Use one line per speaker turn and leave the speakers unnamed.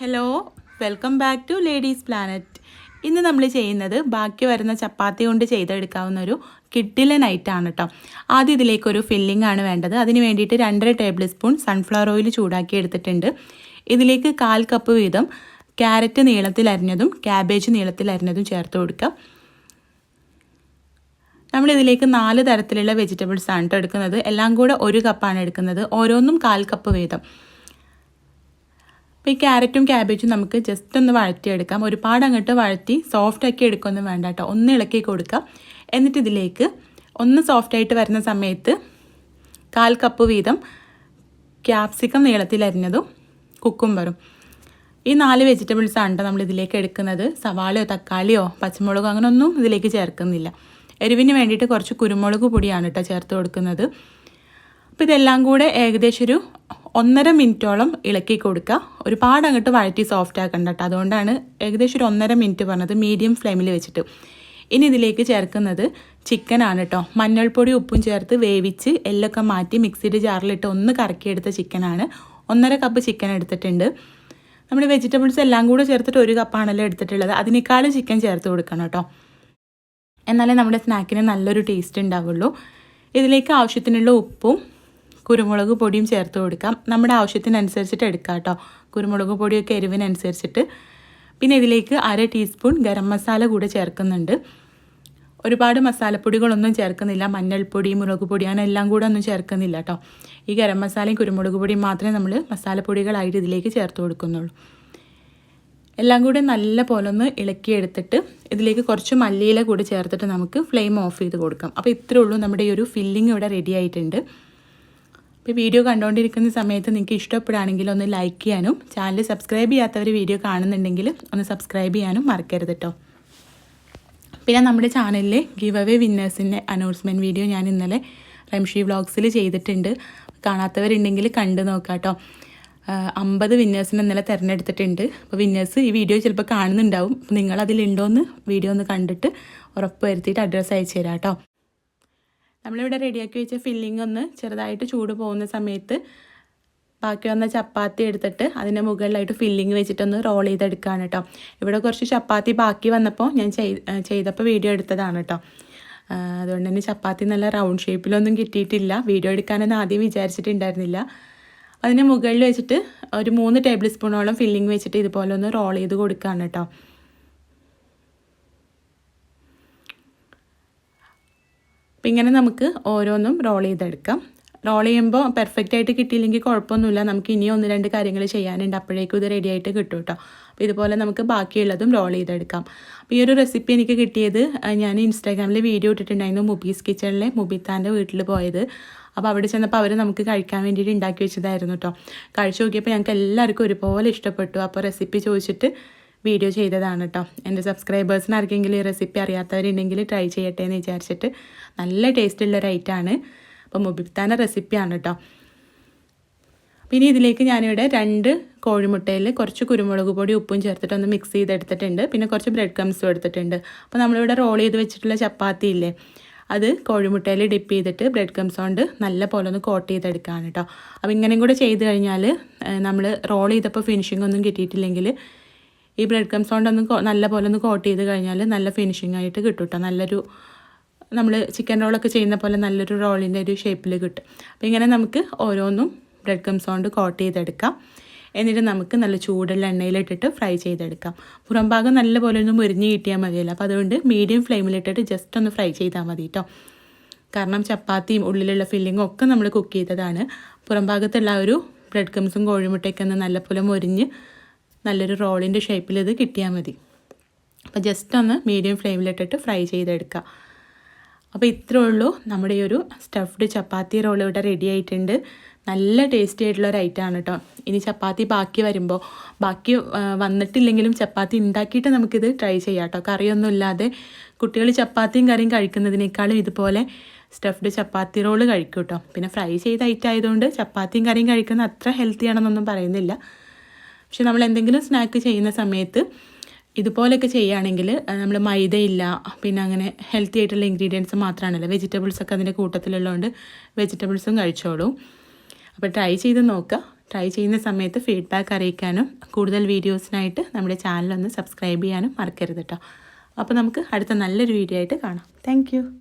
Hello, welcome back to Ladies Planet. ഇന്ന് നമ്മൾ ചെയ്യുന്നത് ബാക്കി വരുന്ന ചപ്പാത്തി കൊണ്ട് ചെയ്തെടുക്കാവുന്ന ഒരു കിഡിലൻ ഐറ്റമാണ് കേട്ടോ. ആദ്യം ഇതിലേക്കൊരു ഫില്ലിംഗ് ആണ് വേണ്ടത്. അതിന് വേണ്ടിയിട്ട് 2.5 ടേബിൾ സ്പൂൺ സൺഫ്ലവർ ഓയിൽ ചൂടാക്കി എടുത്തിട്ടുണ്ട്. ഇതിലേക്ക് 1/4 കപ്പ് വീതം ക്യാരറ്റ് നീളത്തിൽ അരിഞ്ഞതും ക്യാബേജ് നീളത്തിൽ അരിഞ്ഞതും ചേർത്ത് കൊടുക്കാം. നമ്മളിതിലേക്ക് 4 തരത്തിലുള്ള വെജിറ്റബിൾസ് ആണ് കേട്ടോ എടുക്കുന്നത്. എല്ലാം കൂടെ 1 കപ്പാണ് എടുക്കുന്നത്. ഓരോന്നും 1/4 കപ്പ് വീതം. അപ്പോൾ ഈ ക്യാരറ്റും ക്യാബേജും നമുക്ക് ജസ്റ്റ് ഒന്ന് വഴറ്റിയെടുക്കാം. ഒരുപാട് അങ്ങോട്ട് വഴറ്റി സോഫ്റ്റാക്കി എടുക്കൊന്നും വേണ്ട കേട്ടോ. ഒന്ന് ഇളക്കി കൊടുക്കാം. എന്നിട്ട് ഇതിലേക്ക് ഒന്ന് സോഫ്റ്റായിട്ട് വരുന്ന സമയത്ത് 1/4 കപ്പ് വീതം ക്യാപ്സിക്കം നീളത്തിലരിഞ്ഞതും കുക്കുംബറും, ഈ 4 വെജിറ്റബിൾസാണ് കേട്ടോ നമ്മൾ ഇതിലേക്ക് എടുക്കുന്നത്. സവാളയോ തക്കാളിയോ പച്ചമുളകോ അങ്ങനെയൊന്നും ഇതിലേക്ക് ചേർക്കുന്നില്ല. എരിവിന് വേണ്ടിയിട്ട് കുറച്ച് കുരുമുളക് പൊടിയാണ് കേട്ടോ ചേർത്ത് കൊടുക്കുന്നത്. അപ്പോൾ ഇതെല്ലാം കൂടെ ഏകദേശം ഒരു 1.5 മിനിറ്റോളം ഇളക്കി കൊടുക്കുക. ഒരുപാട് അങ്ങോട്ട് വഴറ്റി സോഫ്റ്റ് ആക്കണ്ട കേട്ടോ. അതുകൊണ്ടാണ് ഏകദേശം ഒരു 1.5 മിനിറ്റ് പറഞ്ഞത്, മീഡിയം ഫ്ലെയിമിൽ വെച്ചിട്ട്. ഇനി ഇതിലേക്ക് ചേർക്കുന്നത് ചിക്കനാണ് കേട്ടോ. മഞ്ഞൾപ്പൊടി ഉപ്പും ചേർത്ത് വേവിച്ച് എല്ലൊക്കെ മാറ്റി മിക്സിയുടെ ജാറിലിട്ട് ഒന്ന് കറക്കിയെടുത്ത ചിക്കനാണ്. 1.5 കപ്പ് ചിക്കൻ എടുത്തിട്ടുണ്ട്. നമ്മൾ വെജിറ്റബിൾസ് എല്ലാം കൂടെ ചേർത്തിട്ട് 1 കപ്പാണല്ലോ എടുത്തിട്ടുള്ളത്. അതിനേക്കാളും ചിക്കൻ ചേർത്ത് കൊടുക്കണം കേട്ടോ. എന്നാലേ നമ്മുടെ സ്നാക്കിന് നല്ലൊരു ടേസ്റ്റ് ഉണ്ടാവുള്ളൂ. ഇതിലേക്ക് ആവശ്യത്തിനുള്ള ഉപ്പും കുരുമുളക് പൊടിയും ചേർത്ത് കൊടുക്കാം. നമ്മുടെ ആവശ്യത്തിനനുസരിച്ചിട്ട് എടുക്കാം കേട്ടോ. കുരുമുളക് പൊടിയൊക്കെ എരിവിനനുസരിച്ചിട്ട്. പിന്നെ ഇതിലേക്ക് 1/2 ടീസ്പൂൺ ഗരം മസാല കൂടെ ചേർക്കുന്നുണ്ട്. ഒരുപാട് മസാലപ്പൊടികളൊന്നും ചേർക്കുന്നില്ല. മഞ്ഞൾപ്പൊടി, മുളക് പൊടി അങ്ങനെ എല്ലാം കൂടെ ഒന്നും ചേർക്കുന്നില്ല കേട്ടോ. ഈ ഗരം മസാലയും കുരുമുളക് പൊടിയും മാത്രമേ നമ്മൾ മസാലപ്പൊടികളായിട്ട് ഇതിലേക്ക് ചേർത്ത് കൊടുക്കുന്നുള്ളൂ. എല്ലാം കൂടി നല്ല പോലെ ഒന്ന് ഇളക്കിയെടുത്തിട്ട് ഇതിലേക്ക് കുറച്ച് മല്ലിയില കൂടി ചേർത്തിട്ട് നമുക്ക് ഫ്ലെയിം ഓഫ് ചെയ്ത് കൊടുക്കാം. അപ്പോൾ ഇത്രയേ ഉള്ളൂ, നമ്മുടെ ഈ ഒരു ഫില്ലിംഗ് ഇവിടെ റെഡി ആയിട്ടുണ്ട്. ഇപ്പോൾ വീഡിയോ കണ്ടുകൊണ്ടിരിക്കുന്ന സമയത്ത് നിങ്ങൾക്ക് ഇഷ്ടപ്പെടുകയാണെങ്കിൽ ഒന്ന് ലൈക്ക് ചെയ്യാനും, ചാനൽ സബ്സ്ക്രൈബ് ചെയ്യാത്തവർ വീഡിയോ കാണുന്നുണ്ടെങ്കിൽ ഒന്ന് സബ്സ്ക്രൈബ് ചെയ്യാനും മറക്കരുത് കേട്ടോ. പിന്നെ നമ്മുടെ ചാനലിലെ ഗിവ് അവേ വിന്നേഴ്സിൻ്റെ അനൗൺസ്മെൻറ്റ് വീഡിയോ ഞാൻ ഇന്നലെ റംഷി വ്ളോഗ്സിൽ ചെയ്തിട്ടുണ്ട്. കാണാത്തവരുണ്ടെങ്കിൽ കണ്ടു നോക്കാം കേട്ടോ. 50 വിന്നേഴ്സിനെ ഇന്നലെ തിരഞ്ഞെടുത്തിട്ടുണ്ട്. അപ്പോൾ വിന്നേഴ്സ് ഈ വീഡിയോ ചിലപ്പോൾ കാണുന്നുണ്ടാവും. അപ്പോൾ നിങ്ങളതിലുണ്ടോയെന്ന് വീഡിയോ ഒന്ന് കണ്ടിട്ട് ഉറപ്പ് വരുത്തിയിട്ട് അഡ്രസ്സ് അയച്ചു തരാം കേട്ടോ. നമ്മളിവിടെ റെഡിയാക്കി വെച്ച ഫില്ലിംഗ് ഒന്ന് ചെറുതായിട്ട് ചൂട് പോകുന്ന സമയത്ത് ബാക്കി വന്ന ചപ്പാത്തി എടുത്തിട്ട് അതിൻ്റെ മുകളിലായിട്ട് ഫില്ലിംഗ് വെച്ചിട്ടൊന്ന് റോൾ ചെയ്തെടുക്കുകയാണ് കേട്ടോ. ഇവിടെ കുറച്ച് ചപ്പാത്തി ബാക്കി വന്നപ്പോൾ ഞാൻ ചെയ്തപ്പോൾ വീഡിയോ എടുത്തതാണ് കേട്ടോ. അതുകൊണ്ട് തന്നെ ചപ്പാത്തി നല്ല റൗണ്ട് ഷേപ്പിലൊന്നും കിട്ടിയിട്ടില്ല. വീഡിയോ എടുക്കാനൊന്നും ആദ്യം വിചാരിച്ചിട്ടുണ്ടായിരുന്നില്ല. അതിന് മുകളിൽ വെച്ചിട്ട് ഒരു 3 ടേബിൾ സ്പൂണോളം ഫില്ലിംഗ് വെച്ചിട്ട് ഇതുപോലെ ഒന്ന് റോൾ ചെയ്ത് കൊടുക്കുകയാണ് കേട്ടോ. അപ്പം ഇങ്ങനെ നമുക്ക് ഓരോന്നും റോൾ ചെയ്തെടുക്കാം. റോൾ ചെയ്യുമ്പോൾ പെർഫെക്റ്റ് ആയിട്ട് കിട്ടിയില്ലെങ്കിൽ കുഴപ്പമൊന്നുമില്ല. നമുക്ക് ഇനി 1-2 കാര്യങ്ങൾ ചെയ്യാനുണ്ട്. അപ്പോഴേക്കും ഇത് റെഡി ആയിട്ട് കിട്ടും കേട്ടോ. അപ്പോൾ ഇതുപോലെ നമുക്ക് ബാക്കിയുള്ളതും റോൾ ചെയ്തെടുക്കാം. അപ്പോൾ ഈ ഒരു റെസിപ്പി എനിക്ക് കിട്ടിയത്, ഞാൻ ഇൻസ്റ്റാഗ്രാമിൽ വീഡിയോ ഇട്ടിട്ടുണ്ടായിരുന്നു. മുബീസ് കിച്ചണിലെ മുബിത്താൻ്റെ വീട്ടിൽ പോയത്. അപ്പോൾ അവിടെ ചെന്നപ്പോൾ അവർ നമുക്ക് കഴിക്കാൻ വേണ്ടിയിട്ട് ഉണ്ടാക്കി വെച്ചതായിരുന്നു കേട്ടോ. കഴിച്ചു നോക്കിയപ്പോൾ ഞങ്ങൾക്ക് എല്ലാവർക്കും ഒരുപോലെ ഇഷ്ടപ്പെട്ടു. അപ്പോൾ റെസിപ്പി ചോദിച്ചിട്ട് വീഡിയോ ചെയ്തതാണ് കേട്ടോ. എൻ്റെ സബ്സ്ക്രൈബേഴ്സിന് ആർക്കെങ്കിലും ഈ റെസിപ്പി അറിയാത്തവരുണ്ടെങ്കിൽ ട്രൈ ചെയ്യട്ടെ എന്ന് വിചാരിച്ചിട്ട്. നല്ല ടേസ്റ്റുള്ളൊരു ഐറ്റമാണ്. അപ്പോൾ മുബിത്താൻ്റെ റെസിപ്പിയാണ് കേട്ടോ. പിന്നെ ഇതിലേക്ക് ഞാനിവിടെ 2 കോഴിമുട്ടയിൽ കുറച്ച് കുരുമുളക് പൊടി ഉപ്പും ചേർത്തിട്ട് ഒന്ന് മിക്സ് ചെയ്തെടുത്തിട്ടുണ്ട്. പിന്നെ കുറച്ച് ബ്രെഡ് ക്രംസും എടുത്തിട്ടുണ്ട്. അപ്പോൾ നമ്മളിവിടെ റോൾ ചെയ്ത് വെച്ചിട്ടുള്ള ചപ്പാത്തി ഇല്ലേ, അത് കോഴിമുട്ടയിൽ ഡിപ്പ് ചെയ്തിട്ട് ബ്രെഡ് ക്രംസ് കൊണ്ട് നല്ല പോലെ ഒന്ന് കോട്ട് ചെയ്തെടുക്കുകയാണ് കേട്ടോ. അപ്പോൾ ഇങ്ങനെയും കൂടെ ചെയ്ത് കഴിഞ്ഞാൽ നമ്മൾ റോൾ ചെയ്തപ്പോൾ ഫിനിഷിംഗ് ഒന്നും കിട്ടിയിട്ടില്ലെങ്കിൽ ഈ ബ്രെഡ് ക്രംസ് കൊണ്ടൊന്ന് നല്ല പോലെ ഒന്ന് കോട്ട് ചെയ്ത് കഴിഞ്ഞാൽ നല്ല ഫിനിഷിംഗ് ആയിട്ട് കിട്ടും കേട്ടോ. നല്ലൊരു നമ്മൾ ചിക്കൻ റോളൊക്കെ ചെയ്യുന്ന പോലെ നല്ലൊരു റോളിൻ്റെ ഒരു ഷേപ്പിൽ കിട്ടും. അപ്പോൾ ഇങ്ങനെ നമുക്ക് ഓരോന്നും ബ്രെഡ് ക്രംസ് കൊണ്ട് കോട്ട് ചെയ്തെടുക്കാം. എന്നിട്ട് നമുക്ക് നല്ല ചൂടുള്ള എണ്ണയിലിട്ടിട്ട് ഫ്രൈ ചെയ്തെടുക്കാം. പുറം ഭാഗം നല്ല പോലെ ഒന്ന് മുരിഞ്ഞ് കിട്ടിയാൽ മതിയല്ലോ. അപ്പോൾ അതുകൊണ്ട് മീഡിയം ഫ്ലെയിമിലിട്ടിട്ട് ജസ്റ്റ് ഒന്ന് ഫ്രൈ ചെയ്താൽ മതി കേട്ടോ. കാരണം ചപ്പാത്തിയും ഉള്ളിലുള്ള ഫില്ലിങ്ങും ഒക്കെ നമ്മൾ കുക്ക് ചെയ്തതാണ്. പുറം ഭാഗത്തുള്ള ഒരു ബ്രെഡ് ക്രംസും കോഴിമുട്ടയൊക്കെ ഒന്ന് നല്ലപോലെ മുരിഞ്ഞ് നല്ലൊരു റോളിൻ്റെ ഷേപ്പിൽ ഇത് കിട്ടിയാൽ മതി. അപ്പോൾ ജസ്റ്റ് ഒന്ന് മീഡിയം ഫ്ലെയിമിലിട്ടിട്ട് ഫ്രൈ ചെയ്തെടുക്കുക. അപ്പോൾ ഇത്രയേ ഉള്ളൂ, നമ്മുടെ ഈ ഒരു സ്റ്റഫ്ഡ് ചപ്പാത്തി റോൾ ഇവിടെ റെഡി ആയിട്ടുണ്ട്. നല്ല ടേസ്റ്റി ആയിട്ടുള്ളൊരു ഐറ്റമാണ് കേട്ടോ. ഇനി ചപ്പാത്തി ബാക്കി വരുമ്പോൾ, ബാക്കി വന്നിട്ടില്ലെങ്കിലും ചപ്പാത്തി ഉണ്ടാക്കിയിട്ട് നമുക്കിത് ട്രൈ ചെയ്യാം കേട്ടോ. കറിയൊന്നും ഇല്ലാതെ കുട്ടികൾ ചപ്പാത്തിയും കറിയും കഴിക്കുന്നതിനേക്കാളും ഇതുപോലെ സ്റ്റഫ്ഡ് ചപ്പാത്തി റോള് കഴിക്കും കേട്ടോ. പിന്നെ ഫ്രൈ ചെയ്ത ഐറ്റം ആയതുകൊണ്ട് ചപ്പാത്തിയും കറിയും കഴിക്കുന്നത് അത്ര ഹെൽത്തി ആണെന്നൊന്നും പറയുന്നില്ല. പക്ഷെ നമ്മൾ എന്തെങ്കിലും സ്നാക്ക് ചെയ്യുന്ന സമയത്ത് ഇതുപോലെയൊക്കെ ചെയ്യുകയാണെങ്കിൽ നമ്മൾ മൈദയില്ല, പിന്നെ അങ്ങനെ ഹെൽത്തി ആയിട്ടുള്ള ഇൻഗ്രീഡിയൻസ് മാത്രമാണല്ലോ, വെജിറ്റബിൾസൊക്കെ അതിൻ്റെ കൂട്ടത്തിലുള്ളതുകൊണ്ട് വെജിറ്റബിൾസും കഴിച്ചോളൂ. അപ്പോൾ ട്രൈ ചെയ്ത് നോക്കുക. ട്രൈ ചെയ്യുന്ന സമയത്ത് ഫീഡ്ബാക്ക് അറിയിക്കാനും കൂടുതൽ വീഡിയോസിനായിട്ട് നമ്മുടെ ചാനലൊന്ന് സബ്സ്ക്രൈബ് ചെയ്യാനും മറക്കരുത് കേട്ടോ. അപ്പോൾ നമുക്ക് അടുത്ത നല്ലൊരു വീഡിയോ ആയിട്ട് കാണാം. താങ്ക്